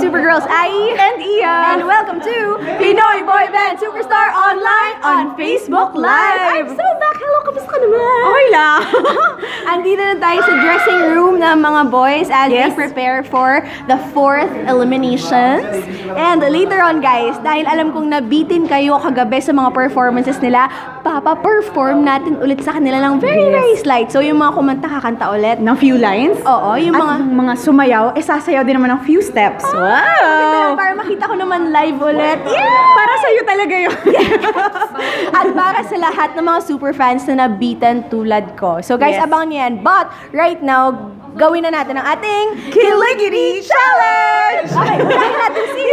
Supergirls Ai and Ian. And welcome to Pinoy Boy Band Superstar Online on Facebook Live. I'm so back. Hello, kamusta ka naman? Okay lang. Andito na tayo sa dressing room ng mga boys as they prepare for the 4th eliminations. And later on guys, dahil alam kong nabitin kayo kagabi sa mga performances nila, papa-perform natin ulit sa kanila ng very slight. So yung mga kumanta kakanta ulit Ng few lines. Oo, yung At mga sumayaw, sasayaw din naman ng few steps. Wow! Para makita ko naman live ulit. Para sa'yo talaga yun. At para sa lahat ng mga super fans na nabitan tulad ko. So guys, abangan niyo yan. But right now, gawin na natin ang ating Kiligidi Challenge! Okay, unahin natin si...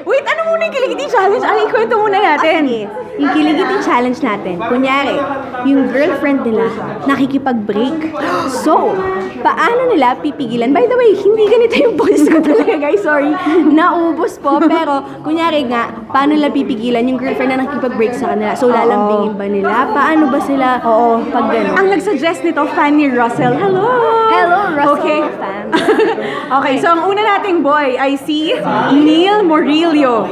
Wait, ano muna yung Kiligidi Challenge? Ikwento muna natin. Sige, yung Kiligidi Challenge natin. Kunyari, yung girlfriend nila nakikipag-break. So, paano nila pipigilan? By the way, hindi ganito yung boses ko talaga guys. Sorry. Naubos po. Pero, kunyari nga, paano nila pipigilan yung girlfriend na nakikipag-break sa kanila? So, lalambingin ba nila? Paano ba sila pag gano'n? Ang nagsuggest nito, Fanny Russell. Hello! Hello, Russell fans. Okay, so ang una nating boy ay si Neil Morillo.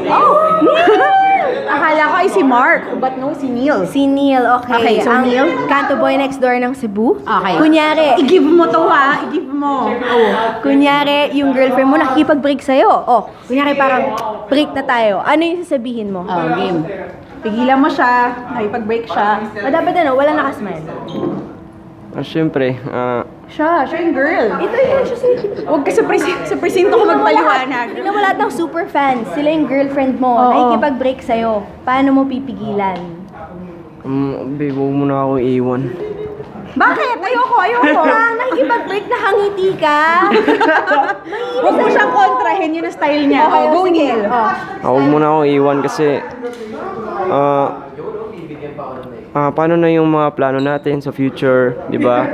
Akala ko ay si Mark, but no, si Neil. Si Neil, okay. Okay, so ang Neil? Kanto Boy Next Door ng Cebu. Okay. Kunyari, I-give mo to ha, i-give mo. kunyari, yung girlfriend mo nakikipag-break sa'yo. Kunyari parang break na tayo. Ano yung sasabihin mo? Game. Pigilan mo siya, nakipag-break siya. Dapat wala nakasmile. Siyempre, Siya yung girl. Ito yun, siya Huwag ka sa presinto ko magpaliwanag. Tingnan mo lahat ng super fans. Sila yung girlfriend mo. Oo. Nakikipag-break sa'yo. Paano mo pipigilan? babe, huwag mo na ako iiwan. Bakit? Ayoko. Nakikipag-break, nakangiti ka. Huwag mo siyang kontrahin, yun ang style niya. Okay, Go sige. Neil. Huwag mo na ako iiwan kasi, paano na yung mga plano natin sa future, di ba?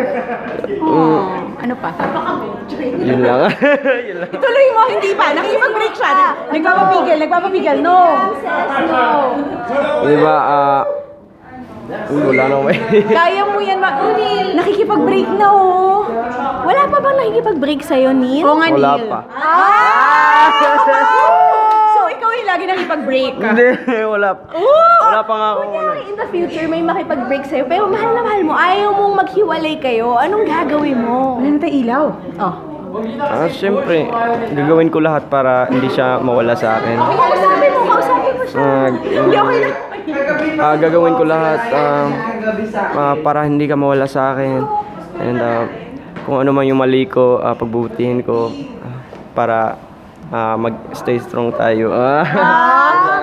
Ano pa? Yun lang. Yun lang. Ituloy mo, hindi pa. Nakikipag-break siya. Nagpapapigil. No. Di ba, wala na ako eh. Kaya mo yan, nakikipag-break na Wala pa bang nakikipag-break sa'yo, Neil? Oo nga, Wala Neil. pa. So, ikaw yung lagi nakikipag-break ka. Hindi, wala pa. Wala pa nga ako. Kunyari, in the future, may makipag-break sa'yo, pero mahal na mahal mo, ayaw mong maghiwalay kayo, anong gagawin mo? Wala na tayo ilaw. Siyempre, gagawin ko lahat para hindi siya mawala sa akin. Kausapin mo siya. Hindi, okay lang. Gagawin ko lahat para hindi ka mawala sa akin. And kung ano man yung mali ko, pagbutihin ko para mag-stay strong tayo.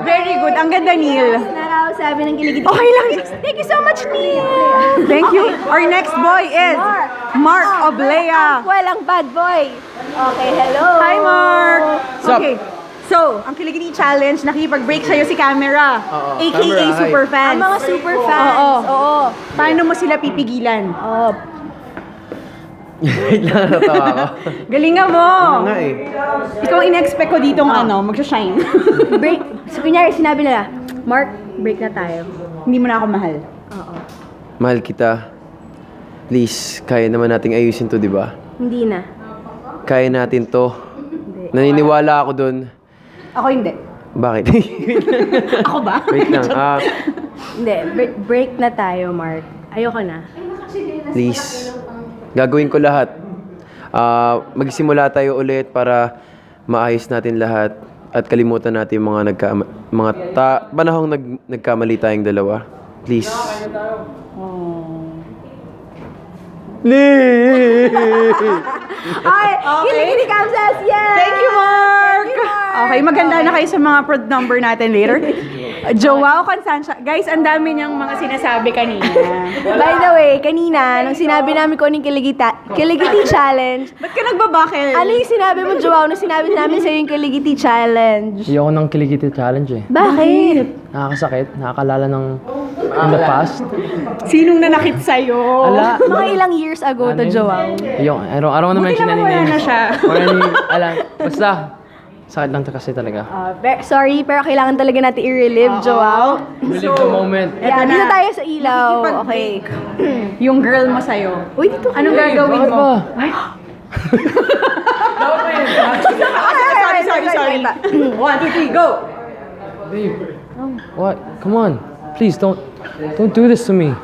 Very good. Ang ganda, Neil. Sabi ng Kiligidi. Okay lang. Thank you so much, Neil. Thank you. Our next boy is Mark Oblea. Walang bad boy. Okay, hello. Hi, Mark. Sup? Okay. So, ang Kiligidi Challenge, nakikipag-break sa'yo si Camera. A.K.A. Camera, hi. Superfans. Ang mga super fans. Oo. Paano mo sila pipigilan? Wait lang, natawa ako. Galingan mo. Nga eh. Ikaw ang in-expect ko ditong magsha-shine. Break. So, kunyari, sinabi nila, Mark, break na tayo. Hindi mo na ako mahal. Mahal kita. Please, kaya naman nating ayusin to, di ba? Hindi na. Kaya natin to. Naniniwala ako dun. Ako hindi. Bakit? Ako ba? Wait lang. Hindi, break na tayo, Mark. Ayoko na. Please. Gagawin ko lahat. Magsimula tayo ulit para maayos natin lahat at kalimutan natin yung mga panahong nagkamali tayong dalawa. Please. Ay, Kiligidi Kamsas! Yes! Thank you, Mark! Okay, maganda na kayo sa mga prod number natin later. Joao Constancia. Guys, ang dami niyang mga sinasabi kanina. By the way, kanina, nung sinabi namin ko ng Kiligidi Challenge, Ba't ka nagbabakil? ano yung sinabi mo, Joao, nung sinabi namin sa'yo yung Kiligidi Challenge? Ayoko ng Kiligiti Challenge eh. Bakit? Nakakasakit, nakakalala ng in the past. Sinong nanakit sa'yo? Ala, Mga ilang years ago to, Joao. ayoko, araw naman Buti naman wala na siya. Basta, sakit lang kasi talaga. Sorry, pero kailangan talaga natin i-relive, Joao. Relive the moment. Yeah, Eto dito na. tayo sa ilaw. Okay. Yung girl mo sa'yo. Uy, dito ka. Anong gagawin Bakit mo? ba? Sorry. ba? 1, 2, 3, go! Babe. What? Come on. Please don't do this to me.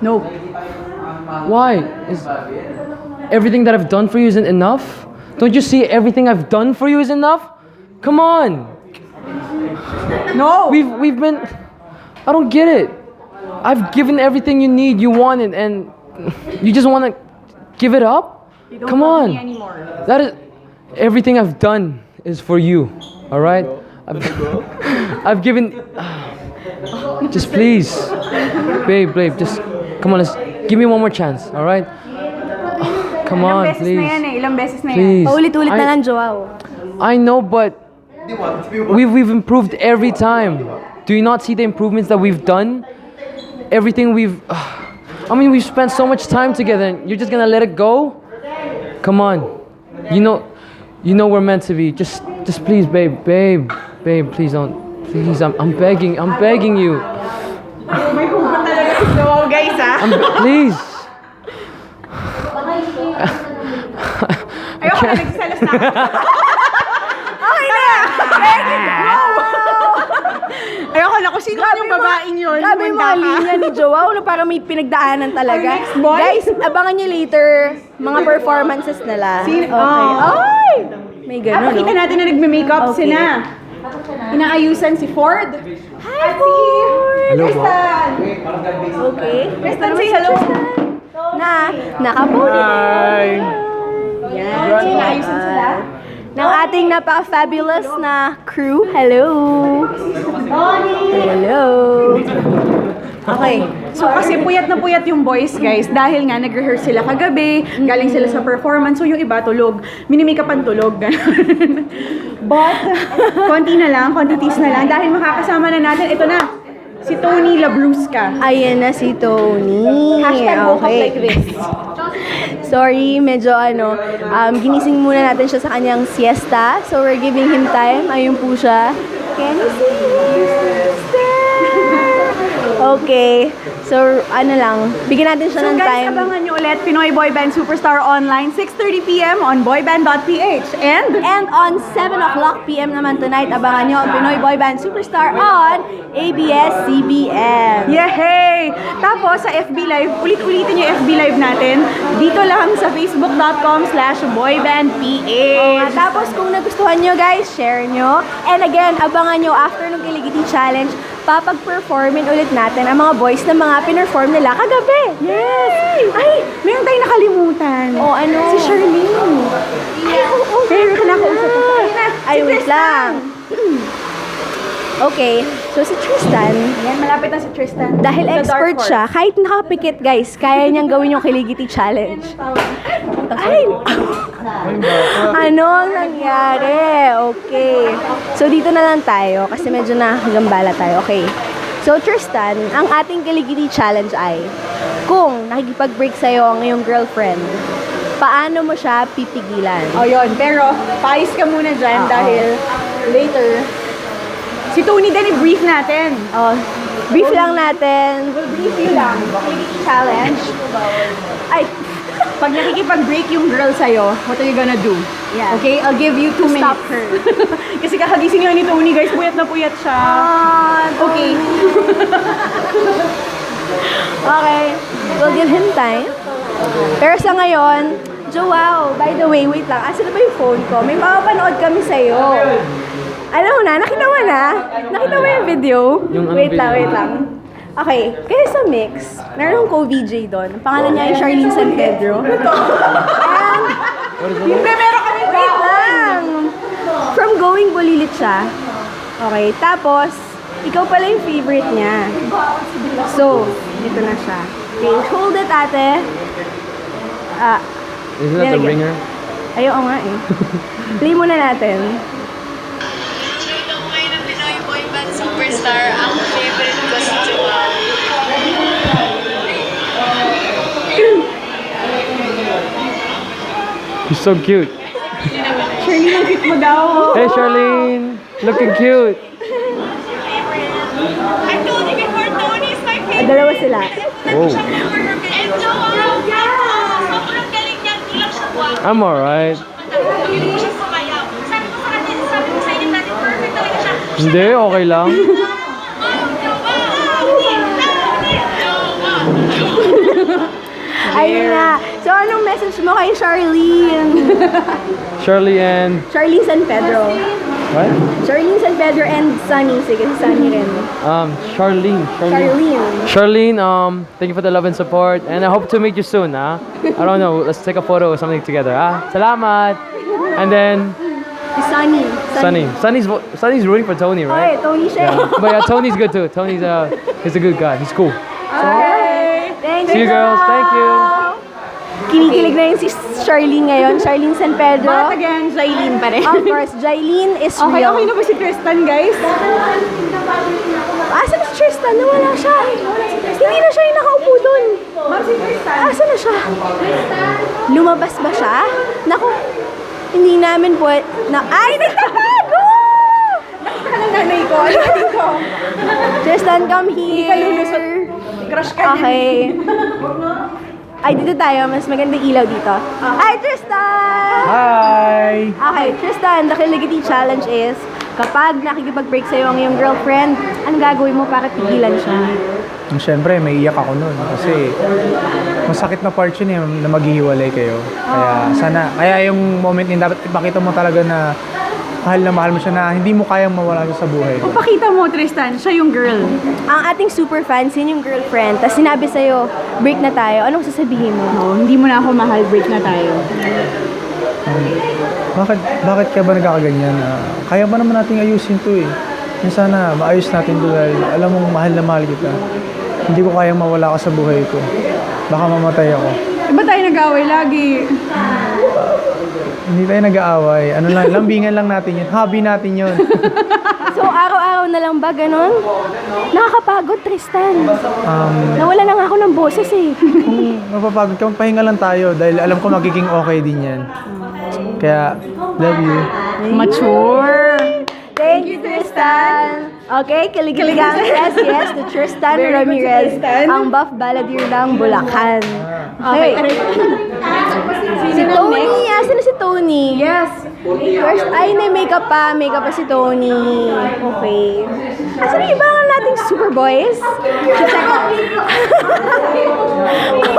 No. Why? Is everything that I've done for you isn't enough? Don't you see everything I've done for you is enough? Come on. No! We've been I don't get it. I've given everything you need, you wanted, and you just want to give it up? You don't Come love on. me anymore. That is everything I've done is for you. All right? I've given just please. Babe, just come on, let's give me one more chance, all right? Come Ilang on, beses na please. yan eh. Ilang beses na yan. Please. Paulit-ulit na I- lang, Joao. I know, but we've improved every time. Do you not see the improvements that we've done? Everything we've we've spent so much time together and you're just gonna let it go? Come on. You know we're meant to be. Just please, babe, please don't. Please, I'm begging you. May hugot talaga si Joao, guys, ha? Please. Ayoko na, nagsasalas na ako. Okay na! Ayoko na, kung sino yung babaeng yun. Grabe yung mga linya ni Joao na parang may pinagdaanan talaga. Our next boy? Guys, abangan nyo later mga performances nila. Sino- Okay. Oh. Ay! May ganun, Pakita no? natin na nagme-makeup Okay. sila. Inaayusan si Ford. Hi, Ford! Hello po. Okay. Tristan, say hello. Nakapoly. Yan, inaayusan sila. Ng ating napaka-fabulous na crew. Hello! Hello! Okay. So kasi puyat na puyat yung boys, guys, dahil nga nag-rehearse sila kagabi, galing sila sa performance, so yung iba tulog, minimikapan tulog, ganun. But, konti tiis na lang, dahil makakasama na natin, ito na, si Tony Labrusca. Ayan na si Tony. Hashtag woke up like this. Sorry, medyo ginising muna natin siya sa kanyang siesta. So we're giving him time. Ayun po siya. Can you see siesta? Okay. So, bigyan natin siya So ng guys, time. abangan nyo ulit Pinoy Boy Band Superstar Online, 6:30 p.m. on boyband.ph. And on 7 o'clock p.m. naman tonight, abangan nyo ang Pinoy Boy Band Superstar on ABS-CBN. Yehey! Tapos sa FB Live, ulit-ulitin yung FB Live natin. Dito lang sa facebook.com/boybandph. Tapos kung nagustuhan nyo guys, share nyo. And again, abangan nyo after ng Kiligiti Challenge, papag-performin ulit natin ang mga boys na mga pinerform nila kagabi. Yes! Ay, meron tayong nakalimutan. O ano? Si Charlene. Pero kinakausap ko. Ay, wait lang. Okay, so si Tristan, Yan, malapit na si Tristan. dahil The expert dark horse. siya, kahit nakapikit guys, kaya niyang gawin yung Kiligiti Challenge. Ay! Ano ang nangyari? Okay. So dito na lang tayo kasi medyo nakagambala tayo. Okay. So Tristan, ang ating Kiligiti Challenge ay kung nakikipag-break sa'yo ang iyong girlfriend, paano mo siya pipigilan? O yun, pero paayos ka muna dyan dahil later, si Tony din i-brief natin. Oh, brief lang natin. We'll brief you lang. Challenge. Ay, Pag nakikipag-break yung girl sa'yo, what are you gonna do? Yeah. Okay, I'll give you 2 minutes. Stop her. Kasi kakagising nga ni Tony, guys. Puyat na puyat siya. Okay. Okay, we'll give him time. Pero sa ngayon, Joao, by the way, wait lang. Asan na ba yung phone ko? May mapapanood kami sa'yo. Alam mo na, nakita mo na? Nakita mo yung video? Yung ano Wait lang, video? wait lang. Okay, kaya sa mix, meron akong co-VJ doon. Ang pangalan niya ay Charlene San Pedro. And, Meron kami wait lang. From Going Bulilit siya. Okay, tapos, ikaw pala yung favorite niya. So, ito na siya. Okay, hold it, ate. Isn't that the Nilagyan. ringer? Ayaw nga eh. Play muna natin. Ito ko ngayon ng Pinoy Boy Band Superstar. Ang favorite ko si Joao. You're so cute. Charlene, ang cute mo daw. Hey, Charlene. Looking cute. I told you before, Tony is my favorite. Dalawa sila. Oh, And Joao, sobrang galing niya. Hindi lang siya guwapo. I'm alright. Hindi mo siya sumayaw. Sabi ko sa inyo natin Hindi, okay lang. Ayun na. So, anong message mo kay Charlene? Shirley and... Charlene San Pedro. What? Charlene San Pedro and Sunny. Sige, si Sunny rin. Charlene. Charlene. Thank you for the love and support. And I hope to meet you soon, I don't know, let's take a photo or something together, Salamat! And then, Si Sunny. Sunny's rooting for Tony, Oy, right? Tony siya. But yeah, Tony's good too. Tony's he's a good guy. He's cool. Okay. Thank See you girls. Thank you. Kinikilig na yun si Charlene ngayon. Charlene San Pedro. But again, Jailin pa rin. Of course, Jailene is Okay, real. okay na ba si Tristan, guys? Asan na si Tristan? Nawala siya. Hindi na siya yung nakaupo doon. Asan na siya? Lumabas ba siya? Naku, hindi namin po... Ay, nagtatago! Nakita ng nanay ko. Ano ko? Tristan, come here. Hindi ka lulusot. Crush ka niya. Okay. Ay, dito tayo. Mas magandang ilaw dito. Hi, Tristan! Hi. Okay, Tristan, the Kiligity Challenge is kapag nakikipag-break sa'yo ang iyong girlfriend, anong gagawin mo para tigilan siya? Siyempre, may iyak ako nun kasi masakit na part yun na maghihiwalay kayo. Kaya yung moment yun, dapat ipakita mo talaga na mahal mo siya na hindi mo kayang mawala siya sa buhay. Kung pakita mo, Tristan, siya yung girl. Ang ating super fans, yun yung girlfriend, tapos sinabi sa'yo, break na tayo, anong sasabihin mo? No, hindi mo na ako mahal, break na tayo. Bakit ka ba nagkakaganyan? Kaya ba naman natin ayusin to eh. Sana maayos natin to dahil alam mong mahal na mahal kita. Hindi ko kayang mawala ka sa buhay ko. Baka mamatay ako. Iba tayo nag-away lagi. Hindi tayo nag-aaway. Ano lang, lambingan lang natin yun. Hobby natin yun. So, araw-araw na lang ba, ganun? Nakakapagod, Tristan. Nawala na nga ako ng boses eh. Kung mapapagod ka, magpahinga lang tayo dahil alam ko magiging okay din yan. Kaya, love you. Mature. Thank you, Tristan. Okay, kilig-kiligang yes to Tristan Very good si Ramirez, Tristan. ang buff balladeer ng Bulacan. Okay. Si Tony, asan na si Tony? Yes. First, ay, makeup pa si Tony. Okay. Asan na iba nating super boys? Check out.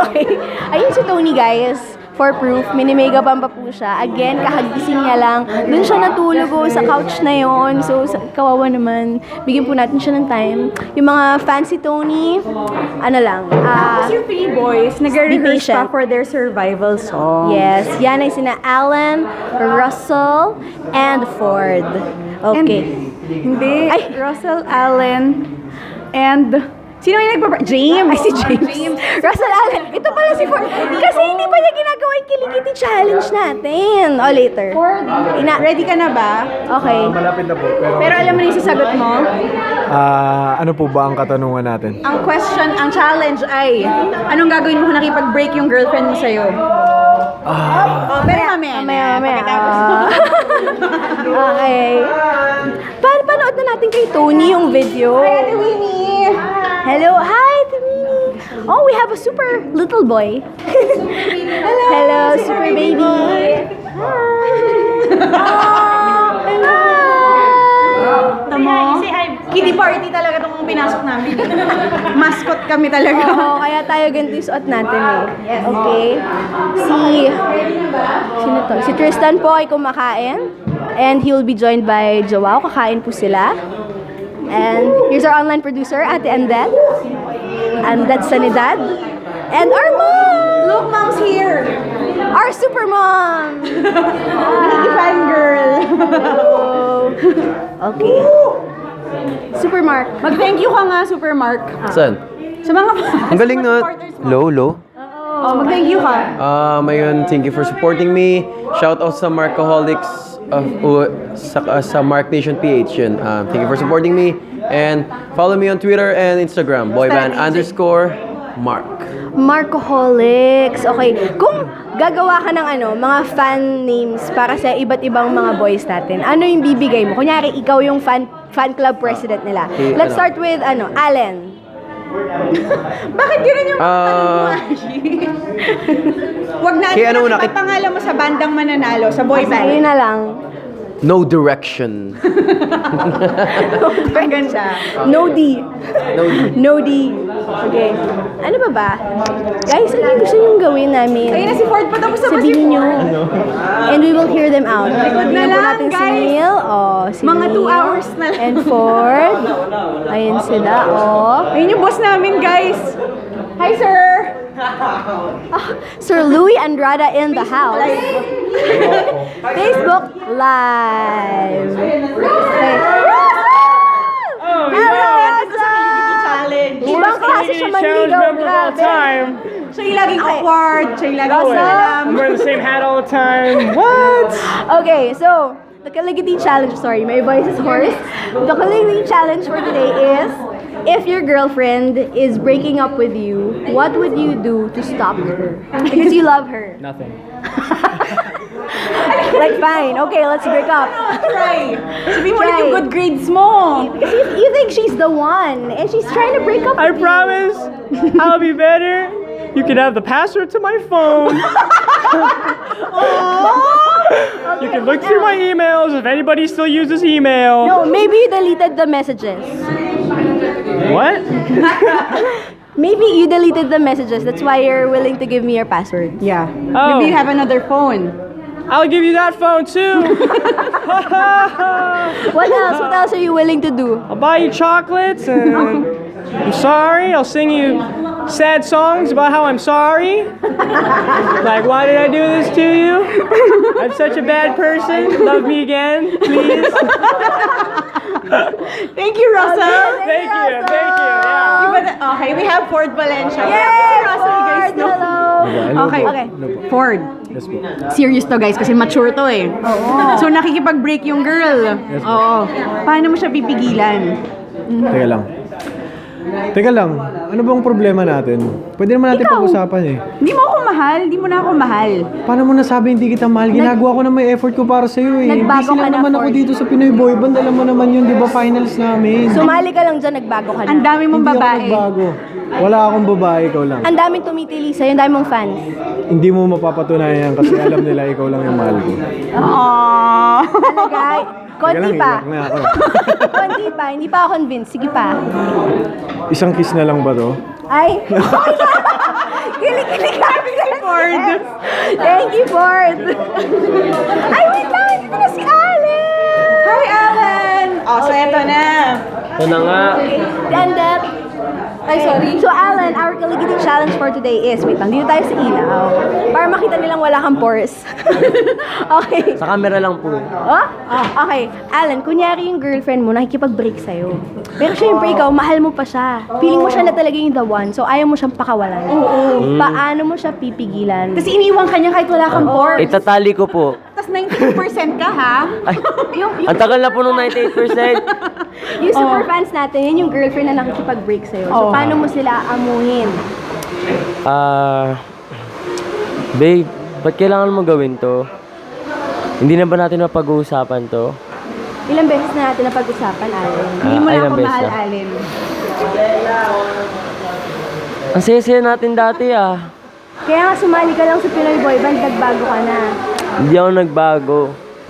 Okay. Ayun si Tony, guys. For proof, mini-makeupan pa po siya. Again, kakagising niya lang. Doon siya natulog sa couch na yon. So, kawawa naman. Bigyan po natin siya ng time. Yung mga fancy Tony, ano lang. Tapos yung three boys, Be nag-rehearse patient. pa for their survival song. Yes, yan ay sina Alan, Russell, and Ford. Okay. Hindi. Ay. Russell Allen and... Sino yung James. Ay, si James. Russell Allen. Ito pala si Ford. Kasi hindi pa niya ginagawa yung Kilikiti Challenge natin. O, later. Ford, ready ka na ba? Okay. Malapit na po. Pero alam mo na yung sasagot mo? Ano po ba ang katanungan natin? Ang question, ang challenge ay, anong gagawin mo kung nakipag-break yung girlfriend mo sa'yo? Pero mamaya na. Okay. Panood na natin kay Tony yung video. Hi, Ate Winnie! Hello. Hi, Ate Winnie. Oh, we have a super little boy. Hello, super baby. Hi. Hello. Tamo, kitty party talaga itong pinasok namin. Mascot kami talaga. Oo, kaya tayo ganito yung suot natin eh. Okay. Sino to? Si Tristan po ay kumakain. And he will be joined by Joao. Kakain po sila. And here's our online producer, Ate Andet. Andet Sanidad. And our mom! Look, mom's here! Our super mom! Mini fan girl! Okay. Super Mark. Mag-thank you ka nga, Super Mark. Saan? Sa mga Ang galing na. Low. mag-thank you ka. Ayun, thank you for supporting me. Shout out sa Markaholics sa Mark Nation PH yun. Thank you for supporting me. And follow me on Twitter and Instagram. Boyband_Mark. Markaholics. Okay. Kung gagawa ka ng mga fan names para sa iba't ibang mga boys natin, ano yung bibigay mo? Kunyari, ikaw yung fan club president nila. Let's start with, Allen. Bakit gano'n yung mga tanong mo, Ashley? Huwag na, Kaya ano una, pangalan mo sa bandang mananalo, sa boy Sige band. na lang. No direction. Ang ganda. No D. No D. Okay. Ano pa ba? Guys, ano yung gusto niyong gawin namin? Ayun na si Ford, patapos na ba si Sabihin niyo. And we will hear them out. Likod na Bigyan po lang, natin si guys. Neil. Oh, si Mga 2 Neil. hours na lang. And Ford. Ayun sila. Oh. Ayun yung boss namin, guys. Hi, sir. Sir Louis Andrada in the house. Facebook Live. Okay. Hello, Challenge. Ibang klase siya manligaw, grabe. Siya yung laging awkward. Siya yung laging Russell? alam. wearing the same hat all the time. What? Okay, so, the Kaligiti Challenge, sorry, my voice is hoarse. The Kaligiti Challenge for today is, if your girlfriend is breaking up with you, what would you do to stop her? Because you love her. Nothing. Like, fine, okay, let's break up. Try. Sabihin mo ulit Try. yung good grades mo. Because you think she's the one, and she's trying to break up I with promise I'll be better. You can have the password to my phone. You can look through my emails if anybody still uses email. No, maybe you deleted the messages. What? Maybe you deleted the messages, that's why you're willing to give me your password. Yeah. Oh. Maybe you have another phone. I'll give you that phone too. What else? What else are you willing to do? I'll buy you chocolates and I'm sorry. I'll sing you sad songs about how I'm sorry. Like, why did I do this to you? I'm such a bad person. Love me again, please. Thank you, Russell. Thank you. Yeah. Okay, we have Ford Valencia. Yay! Russell, you guys Ford, know. hello! Okay. Okay. Ford. Yes po. Serious to, guys, kasi mature to eh. So nakikipag-break yung girl. Oo. Paano mo siya pipigilan? Teka lang, ano bang problema natin? Pwede naman natin Ikaw. pag-usapan eh. Hindi mo ako mahal, hindi mo na ako mahal. Paano mo nasabi hindi kita mahal? Ginagawa ko na may effort ko para sa'yo eh. Nagbago Busy ka lang na, naman ako Ford. dito sa Pinoy Boy Band. Alam mo naman yun, di ba finals namin? Sumali ka lang dyan, nagbago ka Ang na. dami mong Hindi ako babae. nagbago. Wala akong babae, ikaw lang. Ang daming tumitili sa'yo, ang daming mong fans. Hindi mo mapapatunayan yan kasi alam nila ikaw lang yung mahal ko. Aww. Talaga, konti Teka lang, pa. iyak na ako. Konti pa, hindi pa ako convinced. Sige pa. Isang kiss na lang ba to? Ay, okay na. Kilig-kilig kami sa Ford. Thank you, Ford. Ay, wait lang, dito na si Allen. Hi, Alan! So eto na. Ito na nga. And then, ay, sorry. So, Alan, our Kaligiti challenge for today is, wait lang, dito tayo sa ilaw. Para makita nilang wala kang pores. Okay. Sa camera lang po. Oh? Okay. Alan, kunyari yung girlfriend mo nakikipag-break sa'yo. Pero syempre ikaw, mahal mo pa siya. Feeling mo siya na talaga yung the one, so ayaw mo siyang pakawalan. Oo. Paano mo siya pipigilan? Tapos iniwan ka niya kahit wala kang pores. Itatali ko po. Tapos 92% ka, ha? Ay, ang tagal na po nung 98%. Yung super fans natin, yun yung girlfriend na nakikipag-break sa'yo. So, paano mo sila amuhin? Babe, ba't kailangan mo gawin to? Hindi na ba natin mapag-uusapan to? Ilang beses na natin napag-usapan, Alan. Hindi mo na ilang ako beses mahal, na? Allen. Ang saya-saya natin dati ah. Kaya nga sumali ka lang sa Pinoy Boy Band, nagbago ka na. Hindi ako nagbago.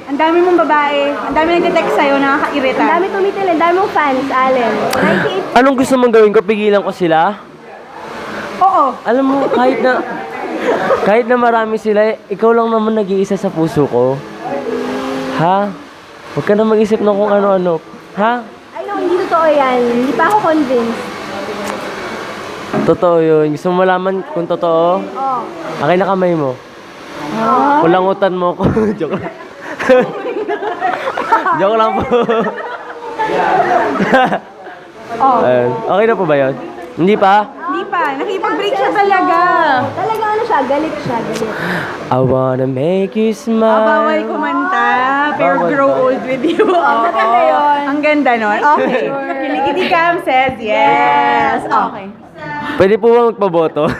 Ang dami mong babae. Ang dami nagte-text sa'yo, nakakairita. Ang dami tumitil, ang dami mong fans, Alan. 98. Anong gusto mong gawin ko? Pigilan ko sila? Oo. Alam mo, kahit na marami sila, ikaw lang naman nag-iisa sa puso ko. Ha? Huwag ka na mag-isip ng kung ano-ano. Ha? Ay, no, hindi totoo yan. Hindi pa ako convinced. Totoo yun. Gusto mo malaman kung totoo? Oh. Akin na kamay mo. Kulangutan mo ko. Joke lang. Joke lang po. Ayun. Okay na po ba yun? Hindi pa? Hindi pa. Nakipag-break siya talaga. Talaga ano siya, galit siya, galit. I wanna make you smile. Bawal kumanta, pero Bawal grow ba? old with you. Oo. maganda yun. Ang ganda nun. Okay. Kilikiti Cam says yes. Okay. Pwede po ba magpaboto?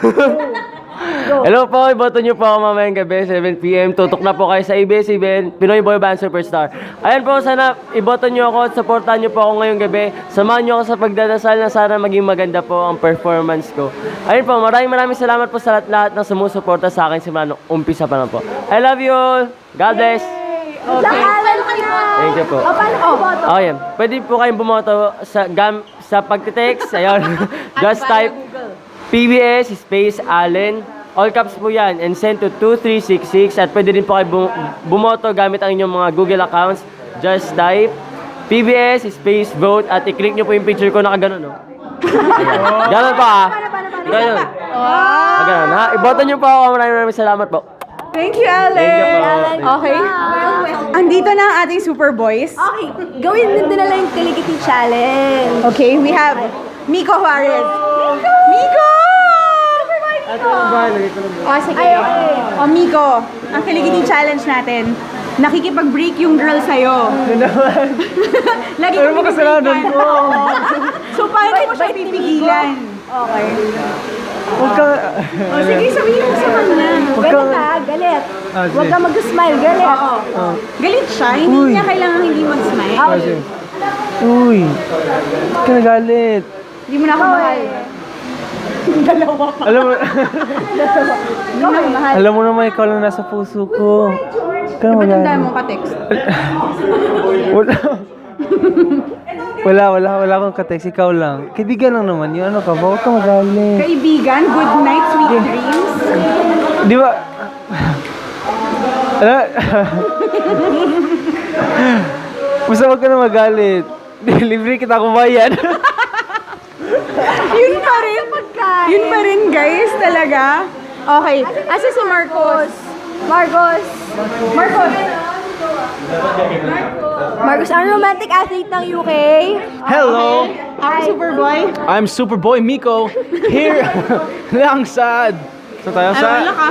Hello po, iboto nyo po ako mamayang gabi, 7 p.m. Tutok na po kayo sa ABS-CBN, Pinoy Boy Band Superstar. Ayan po, sana iboto nyo ako at supportan nyo po ako ngayong gabi. Samahan nyo ako sa pagdadasal na sana maging maganda po ang performance ko. Ayun po, maraming salamat po sa lahat ng sumusuporta sa akin simula nung umpisa pa lang po. I love you all. God bless. Okay. Alan, Thank you po. O, paano ka boto? Okay, pwede po kayong bumoto sa pagtitext. Ayun. Just type PBS space Allen. All caps po yan. And send to 2366. At pwede rin po kayo bumoto gamit ang inyong mga Google accounts. Just type PBS space vote. At i-click nyo po yung picture ko nakaganon, no? Ayan. Ganon pa, Ganon. Ganon, ha? Iboto nyo po ako. Maraming salamat po. Thank you, Alex. Thank you po. Okay. Andito na ang ating super boys. Okay, gawin din na lang yung Kaligiti Challenge. Okay, we have Miko Juarez. Miko! Oh, sige. Ay, okay. Oh, Miko, ang Kaligiti Challenge natin, nakikipag-break yung girl sa'yo. Lagi Ano ba kasalanan ko? So, paano mo siya pipigilan? Okay. Huwag ka... Oh, sige, sabihin mo sa kanya. Galit ha, galit. Ah, Huwag ka mag-smile, galit. Oo. Galit siya, hindi Uy. niya kailangan hindi mag-smile. Okay. Uy, ba't ka nagalit? Hindi mo na ako mahal. Dalawa. Alam mo, Hindi mo na ako mahal. alam mo naman ikaw lang nasa puso ko. Huwag ka na Ba't ang dami magalit. mong ka-text? Wala akong ka-text. Ikaw lang. Kaibigan lang naman yun. Ano ka ba? Huwag ka magalit. Kaibigan, good night, sweet dreams. Di ba? Ano? Basta huwag ka na magalit. Libre kita kumayan. Yun pa rin. Yun pa rin, guys, talaga. Okay. Asa si Marcos? Marcos, ang romantic athlete ng UK. Hello, Ako, Superboy. I'm Superboy Miko here lang sa tayo Ay, wala ka.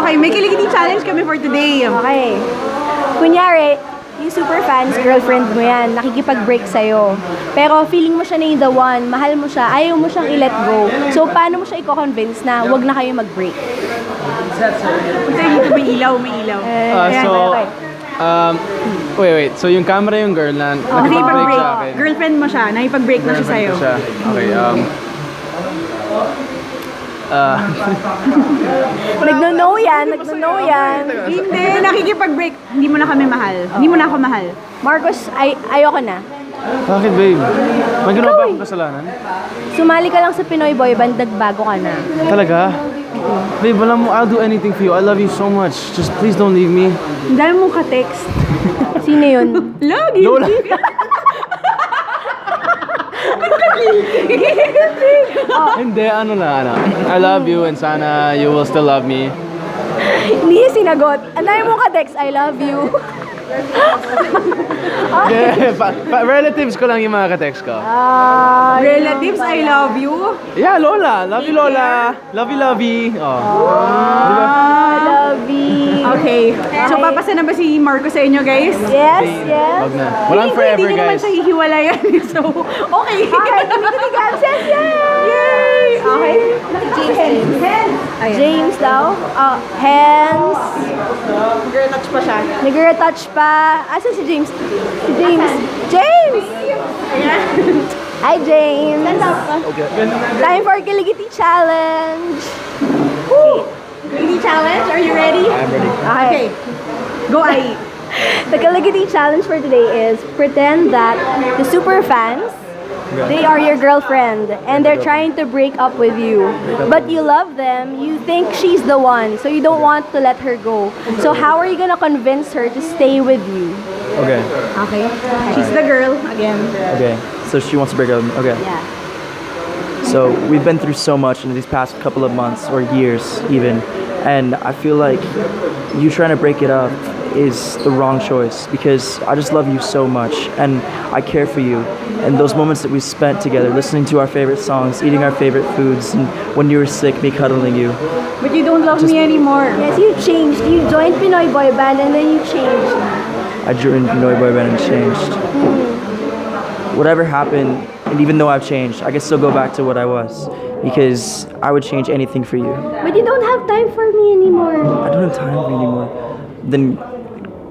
Okay, may Kaligiti Challenge kami for today. Okay. Kunyari, yung super fans, girlfriend mo yan, nakikipag-break sa'yo. Pero feeling mo siya na yung the one, mahal mo siya, ayaw mo siyang i-let go. So, paano mo siya i-convince na wag na kayo mag-break? Punta dito, may ilaw. Ayan, so okay. wait, so yung camera yung girl na nakipag-break Nakipag-break. sa akin. Girlfriend mo siya, nakipag-break na siya sa'yo. Girlfriend ko siya. Okay, Nagno-know yan. Hindi, nakikipag-break. Hindi mo na kami mahal. Hindi mo na ako mahal. Marcos, ayoko na. bakit babe? May ginawa ba akong kasalanan? Sumali ka lang sa Pinoy Boy Band, nagbago ka na. Talaga? Babe, alam mo, I'll do anything for you. I love you so much. Just please don't leave me. Ang dami mong ka-text. Sino yun? Lagi. Lola. Hindi, ano. I love you and sana you will still love me. Hindi niya sinagot. Ang dami mong ka-text, I love you. Yeah, relatives ko lang yung mga ka-text ko. Relatives, I love you. Yeah, Lola. Love you, Lola. Love you. Oh. I love you. Okay. So, papasa na ba si Marco sa inyo, guys? Yes. Wag na. Walang forever, Hindi naman guys. siya hihiwalayan. So, okay. Okay, Kaligiti Challenge. Yay! Okay. James daw. Hands. Girl touch pa siya. Nag-retouch pa. Asan si James? Si James. James! Hi, James. Time for Kaligiti Challenge. Kaligiti Challenge, are you ready? I'm ready. Okay. Go, Ai. The Kaligiti Challenge for today is pretend that the super fans, they are your girlfriend and they're trying to break up with you. But you love them, you think she's the one, so you don't want to let her go. So how are you gonna convince her to stay with you? Okay. Okay. She's the girl, again. Okay, so she wants to break up with me. Okay. Yeah. So we've been through so much in these past couple of months or years even, and I feel like you trying to break it up is the wrong choice because I just love you so much and I care for you. And those moments that we spent together, listening to our favorite songs, eating our favorite foods, and when you were sick, me cuddling you. But you don't love me anymore. Yes, you changed. You joined Pinoy Boy Band and then you changed. I joined Pinoy Boy Band and changed. Whatever happened, and even though I've changed, I can still go back to what I was because I would change anything for you. But you don't have time for me anymore. I don't have time for you anymore. Then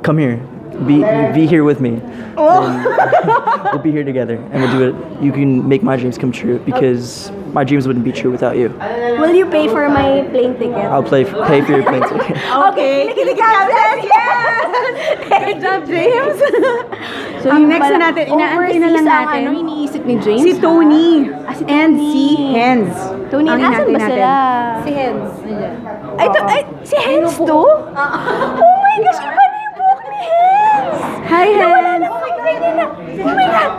come here. be here with me, then we'll be here together and we'll do it. You can make my dreams come true because my dreams wouldn't be true without you. Will you pay for my plane ticket? I'll pay for your plane ticket. Okay, kinikikases! Yes! Good job, James! So, yung next na natin, inaantay na lang overseas ang natin. ano, iniisip ni James. Si Tony si and Tony. si Hens. Tony, Ang nasan inaantay ba natin. sila? Si Hens. Ay, si Hens to? Oh my gosh, iba na yung buhok ni Hens! Hi, Nawala Hens! na, oh my God! Oh my God!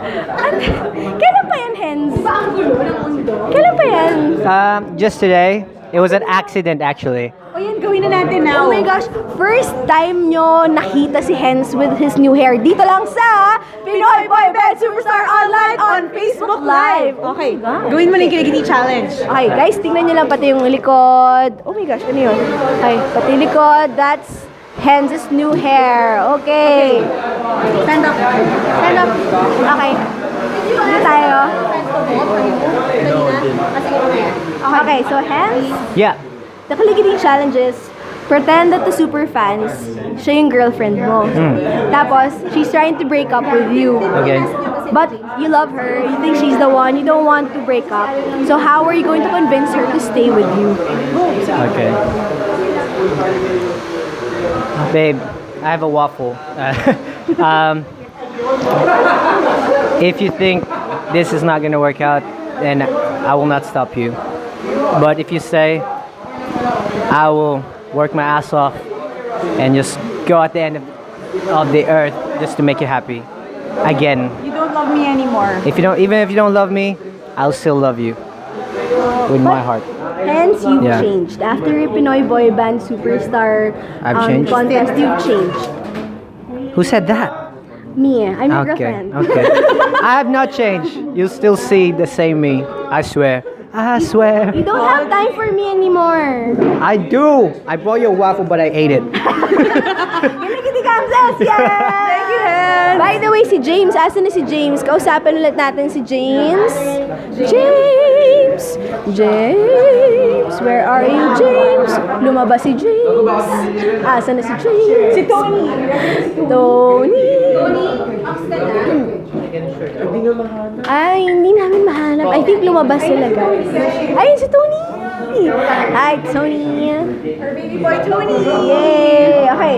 Kailan pa yan, Hens? Kailan pa yan? Just today. It was an accident, actually. O yan, gawin na natin now. Oh my gosh, first time nyo nakita si Hens with his new hair. Dito lang sa Pinoy Boy Band Superstar Online on Facebook Live. Okay, gawin mo na yung kilikiti challenge. Okay, guys, tingnan nyo lang pati yung likod. Oh my gosh, ano yun? Okay, pati likod, that's Hens' new hair. Okay. Stand up. Stand up. Okay. Dito tayo. Okay, so Hens, Yeah. the Kaligiding challenge is pretend that the super fans, siya yung girlfriend mo. Tapos, she's trying to break up with you. Okay. But you love her, you think she's the one, you don't want to break up. So how are you going to convince her to stay with you? Okay. Babe, I have a waffle. If you think this is not gonna work out, then I will not stop you. But if you say, I will work my ass off and just go at the end of the earth just to make you happy. Again, You don't love me anymore. even if you don't love me, I'll still love you with my heart. Hence, you've Yeah. changed. After your Pinoy boy band superstar I've changed? contest, you've changed. Who said that? Me, I'm your Okay, girlfriend. okay. I have not changed. You'll still see the same me. I swear. I swear. You don't have time for me anymore. I do. I brought you a waffle, but I ate it. Kinikiti Kamsas! Yes! Thank you, Hens! By the way, si James, asan na si James? Kausapin ulit natin si James. James! James! Where are you, James? Lumabas si James. Asan na si James? Si Tony! Tony! Ay, hindi namin mahanap. I think lumabas sila, guys. Ayun, si Tony! Hi, Tony! Our baby boy, Tony! Yay! Okay.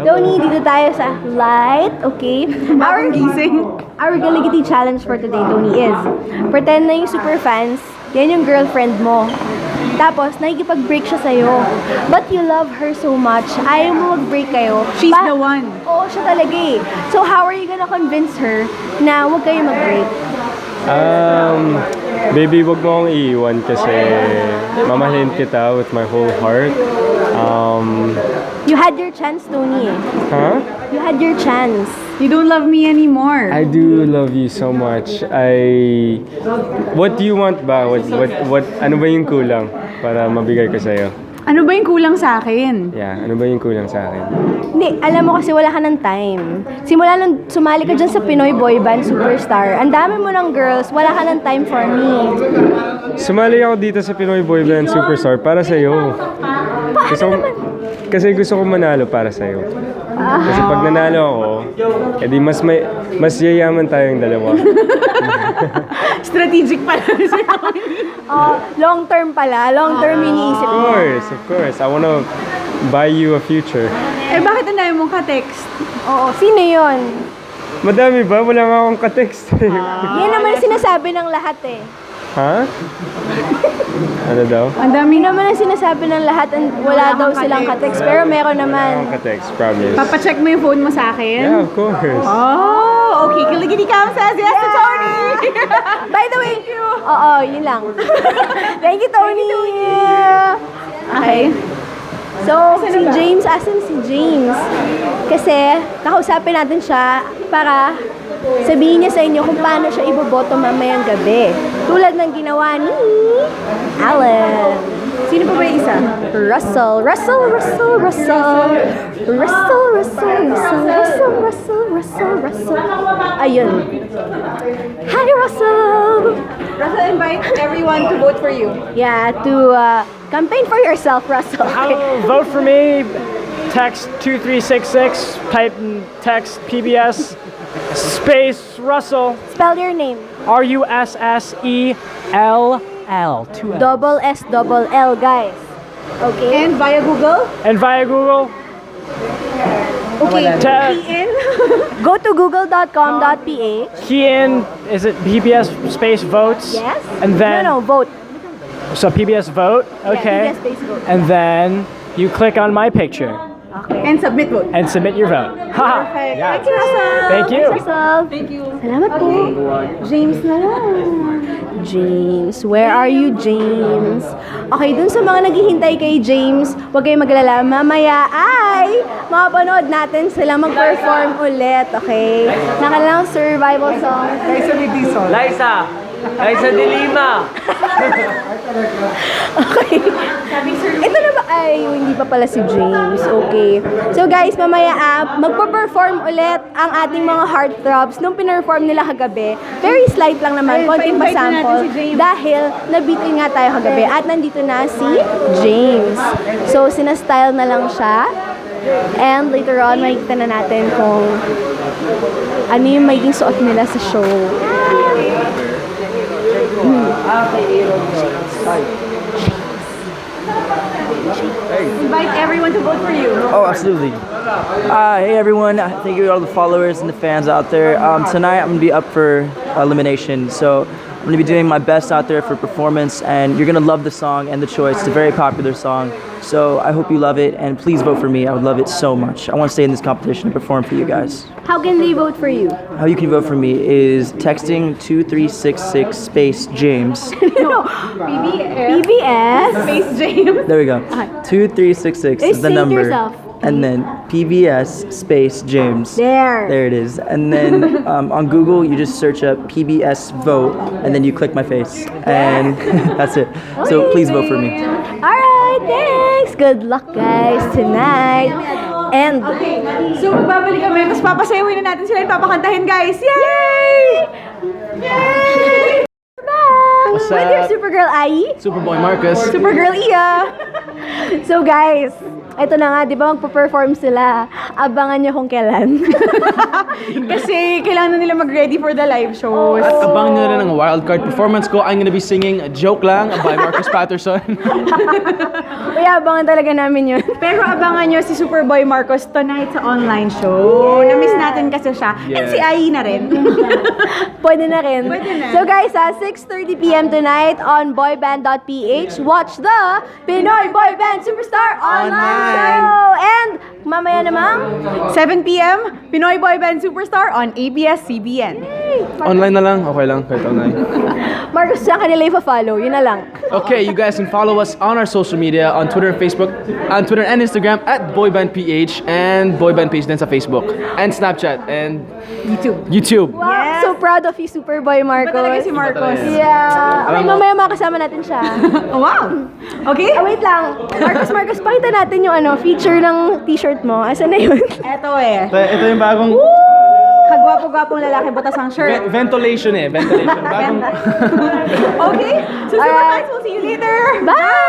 Tony, dito tayo sa light. Okay. Our Galigiti challenge for today, Tony, is pretend na yung super fans, yan yung girlfriend mo. Tapos, nakikipag-break siya sa'yo. But you love her so much. Ayaw mo mag-break kayo. She's the one. Oo, siya talaga eh. So, how are you gonna convince her na huwag kayo mag-break? Baby, wag mo akong iiwan kasi mamahalin kita with my whole heart. You had your chance, Tony eh. Huh? You had your chance. You don't love me anymore. I do love you so much. What do you want ba? Ano ba yung kulang para mabigay ko sa'yo? Ano ba yung kulang sa akin? Yeah, ano ba yung kulang sa akin? Hindi, alam mo kasi wala ka ng time. Simula nung sumali ka dyan sa Pinoy Boy Band Superstar, ang dami mo ng girls, wala ka ng time for me. Sumali ako dito sa Pinoy Boy Band Superstar para sa'yo. Kasi gusto ko manalo para sa'yo. Kasi pag nanalo ako, edi mas yayaman tayong dalawa. Strategic pala siya. Long term pala, long term iniisip mo. Of course. I wanna buy you a future. Eh, bakit ang dami mong ka-text? Oo, sino yun? Madami ba? Wala nga akong ka-text. Yan naman ang sinasabi ng lahat eh. Ha? Ano daw? Ang dami Yun naman ang sinasabi ng lahat, wala daw silang ka-text, pero meron naman. Ka-text, promise. Papacheck mo yung phone mo sa akin? Yeah, of course. Oh, okay. Kiligiti Kamsas. Yes, to Tony! By the way, oo, yun lang. Thank you, Tony! Okay. So, si James, asan si James? Kasi, kakausapin natin siya para sabihin niya sa inyo kung paano siya iboboto mamayang gabi. Tulad ng ginawa ni Alan. Sino pa ba yung isa? Russell. Ayun. Hi, Russell! Russell, invite everyone to vote for you. Yeah, to campaign for yourself, Russell. Vote for me text 2366, type in text PBS space Russell. Spell your name. RUSSELL. 2 L. Double S, double L, guys. Okay? And via Google? And via Google, Okay, Ta- key in. Go to google.com.ph. key in, is it PBS space votes? Yes? And then, No, vote. so PBS vote, okay. Yeah, PBS space vote. And then you click on my picture And submit vote. and submit your vote. Haha. Perfect. Yeah. Thank you, Russell. Thank you. Thank you. Salamat po. James na lang. James, where are you, James? Okay, dun sa mga naghihintay kay James, huwag kayong maglala. Mamaya ay mapapanood natin sila mag-perform ulit, okay? Nakalalang survival song. Liza! Liza de Lima! Okay. Ito na ba? Ay, hindi pa pala si James. Okay. So guys, mamaya magpo-perform ulit ang ating mga heartthrobs nung pinerform nila kagabi. Very slight lang naman, konting Pa-invite na natin pa-sample. si James. Dahil nabitin nga tayo kagabi at nandito na si James. So, sinastyle na lang siya. And later on, makikita na natin kung ano yung magiging suot nila sa show. Invite everyone to vote for you. Oh, absolutely. Hey everyone, thank you to all the followers and the fans out there. Tonight I'm gonna be up for elimination, so I'm gonna be doing my best out there for performance, and you're gonna love the song and the choice. It's a very popular song, so I hope you love it, and please vote for me. I would love it so much. I want to stay in this competition and perform for you guys. How can they vote for you? How you can vote for me is texting 2366 space James. No. PBS. Space James. There we go. 2366 is the Say it number. yourself. And then PBS space James. There. There it is. And then on Google, you just search up PBS vote, and then you click my face. And that's it. So please vote for me. Alright, thanks. Good luck, guys, tonight. And, So magbabalik kami, tapos papasayawin na natin sila yung papakantahin, guys. Yay! Yay! bang! What's With your up? Supergirl Ai. Superboy Marcus. Supergirl Iya. So guys, ito na nga, di ba magpo-perform sila. Abangan nyo kung kailan. Kasi kailangan na nila mag-ready for the live shows. At abangan nyo rin ang wildcard performance ko. I'm gonna be singing Joke Lang by Marcus Patterson. Kaya abangan talaga namin yun. Pero abangan nyo si Superboy Marcos tonight sa online show. Na-miss natin kasi siya. And Yeah. si Ai na rin. Pwede na rin. Pwede na. So guys, 6:30 p.m. tonight on boyband.ph, watch the Pinoy Boy Band Superstar Online Show! And mamaya namang 7 p.m. Pinoy Boy Band Superstar on ABS-CBN. Online na lang? Okay lang, kahit online. Marcos, saan kanila ipa-follow? Yun na lang. Okay, you guys can follow us on our social media, on Twitter and Facebook, on Twitter and Instagram at BoybandPH and BoybandPH din sa Facebook and Snapchat and YouTube. Wow, so proud of you, Superboy Marcos. Iba talaga si Marcos. Yeah. Okay, mamaya makasama natin siya. Wow! Okay? Wait lang. Marcos, pakita natin yung feature ng t-shirt mo. Asan na yun? Eto eh. Ito yung bagong Kagwapo-gwapong lalaki butas ang shirt. ventilation eh. Ventilation. Bagong Okay? So, super fans, we'll see you later. Bye!